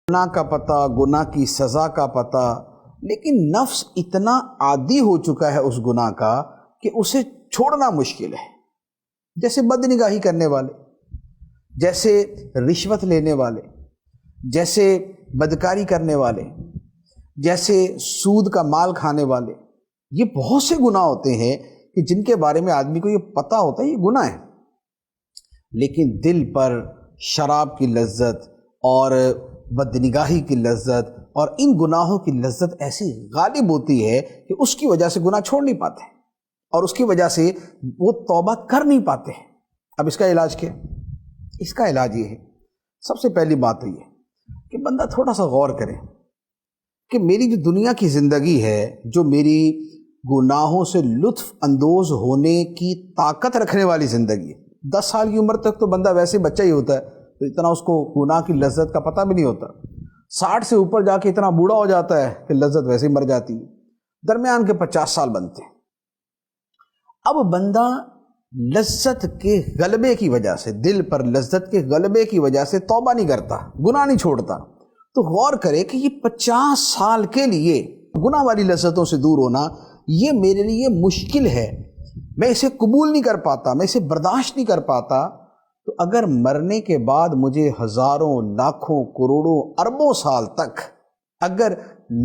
گناہ کا پتہ، گناہ کی سزا کا پتہ، لیکن نفس اتنا عادی ہو چکا ہے اس گناہ کا کہ اسے چھوڑنا مشکل ہے۔ جیسے بد نگاہی کرنے والے، جیسے رشوت لینے والے، جیسے بدکاری کرنے والے، جیسے سود کا مال کھانے والے، یہ بہت سے گناہ ہوتے ہیں کہ جن کے بارے میں آدمی کو یہ پتہ ہوتا ہے یہ گناہ ہے، لیکن دل پر شراب کی لذت اور بدنگاہی کی لذت اور ان گناہوں کی لذت ایسی غالب ہوتی ہے کہ اس کی وجہ سے گناہ چھوڑ نہیں پاتے اور اس کی وجہ سے وہ توبہ کر نہیں پاتے۔ اب اس کا علاج کیا؟ اس کا علاج یہ ہے، سب سے پہلی بات تو یہ کہ بندہ تھوڑا سا غور کرے کہ میری جو دنیا کی زندگی ہے، جو میری گناہوں سے لطف اندوز ہونے کی طاقت رکھنے والی زندگی ہے۔ 10 سال کی عمر تک تو بندہ ویسے بچہ ہی ہوتا ہے، تو اتنا اس کو گناہ کی لذت کا پتہ بھی نہیں ہوتا۔ 60 سے اوپر جا کے اتنا بوڑھا ہو جاتا ہے کہ لذت ویسے ہی مر جاتی ہے۔ درمیان کے 50 سال بنتے ہیں۔ اب بندہ لذت کے غلبے کی وجہ سے، دل پر لذت کے غلبے کی وجہ سے توبہ نہیں کرتا، گناہ نہیں چھوڑتا، تو غور کرے کہ یہ 50 سال کے لیے گناہ والی لذتوں سے دور ہونا یہ میرے لیے مشکل ہے، میں اسے قبول نہیں کر پاتا، میں اسے برداشت نہیں کر پاتا۔ تو اگر مرنے کے بعد مجھے ہزاروں، لاکھوں، کروڑوں، اربوں سال تک اگر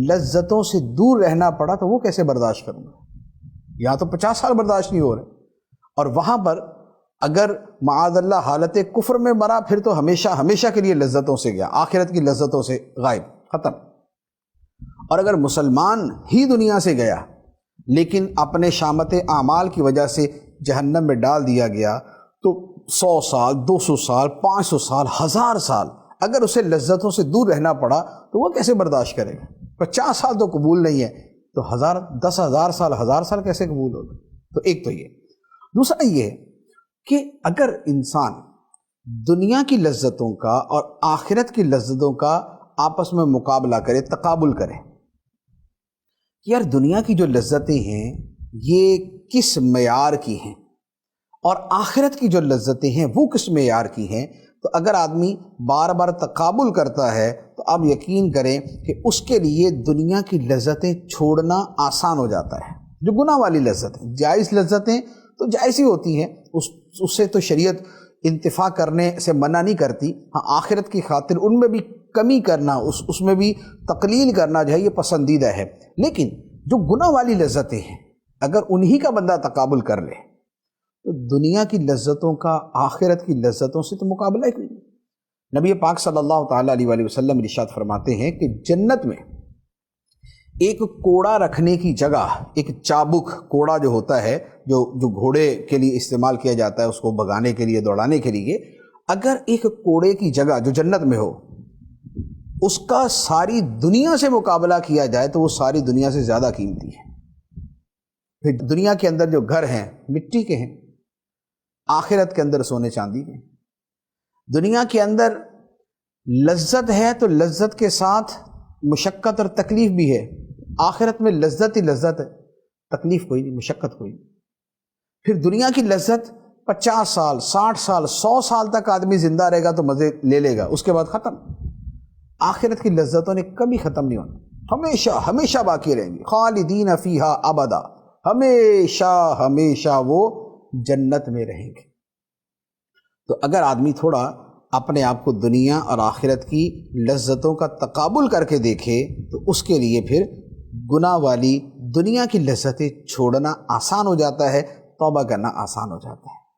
لذتوں سے دور رہنا پڑا تو وہ کیسے برداشت کروں گا؟ یہاں تو 50 سال برداشت نہیں ہو رہے، اور وہاں پر اگر معاذ اللہ حالت کفر میں مرا پھر تو ہمیشہ ہمیشہ کے لیے لذتوں سے گیا، آخرت کی لذتوں سے غائب، ختم۔ اور اگر مسلمان ہی دنیا سے گیا لیکن اپنے شامت اعمال کی وجہ سے جہنم میں ڈال دیا گیا، تو 100 سال، 200 سال، 500 سال، 1000 سال اگر اسے لذتوں سے دور رہنا پڑا تو وہ کیسے برداشت کرے گا؟ 50 سال تو قبول نہیں ہے، تو 10,000 سال، 1000 سال کیسے قبول ہوگا؟ تو ایک تو یہ۔ دوسرا یہ کہ اگر انسان دنیا کی لذتوں کا اور آخرت کی لذتوں کا آپس میں مقابلہ کرے، تقابل کرے، یار دنیا کی جو لذتیں ہیں یہ کس معیار کی ہیں اور آخرت کی جو لذتیں ہیں وہ کس معیار کی ہیں، تو اگر آدمی بار بار تقابل کرتا ہے تو آپ یقین کریں کہ اس کے لیے دنیا کی لذتیں چھوڑنا آسان ہو جاتا ہے۔ جو گناہ والی لذتیں، جائز لذتیں تو جائز ہی ہوتی ہیں، اس سے تو شریعت انتفاع کرنے سے منع نہیں کرتی، ہاں آخرت کی خاطر ان میں بھی کمی کرنا، اس میں بھی تقلیل کرنا جو ہے یہ پسندیدہ ہے، لیکن جو گناہ والی لذتیں ہیں اگر انہی کا بندہ تقابل کر لے تو دنیا کی لذتوں کا آخرت کی لذتوں سے تو مقابلہ ہی کوئی نہیں۔ نبی پاک صلی اللہ تعالیٰ علیہ وآلہ وسلم ارشاد فرماتے ہیں کہ جنت میں ایک کوڑا رکھنے کی جگہ، ایک چابک کوڑا جو ہوتا ہے جو گھوڑے کے لیے استعمال کیا جاتا ہے اس کو بھگانے کے لیے، دوڑانے کے لیے، اگر ایک کوڑے کی جگہ جو جنت میں ہو اس کا ساری دنیا سے مقابلہ کیا جائے تو وہ ساری دنیا سے زیادہ قیمتی ہے۔ پھر دنیا کے اندر جو گھر ہیں مٹی کے ہیں، آخرت کے اندر سونے چاندی کے ہیں۔ دنیا کے اندر لذت ہے تو لذت کے ساتھ مشقت اور تکلیف بھی ہے، آخرت میں لذت ہی لذت ہے، تکلیف کوئی نہیں، مشقت کوئی نہیں۔ پھر دنیا کی لذت 50 سال، 60 سال، 100 سال تک آدمی زندہ رہے گا تو مزے لے لے گا، اس کے بعد ختم۔ آخرت کی لذتوں نے کبھی ختم نہیں ہونا، ہمیشہ ہمیشہ باقی رہیں گی، خالدین فیہا ابدا، ہمیشہ ہمیشہ وہ جنت میں رہیں گے۔ تو اگر آدمی تھوڑا اپنے آپ کو دنیا اور آخرت کی لذتوں کا تقابل کر کے دیکھے تو اس کے لیے پھر گناہ والی دنیا کی لذتیں چھوڑنا آسان ہو جاتا ہے، توبہ کرنا آسان ہو جاتا ہے۔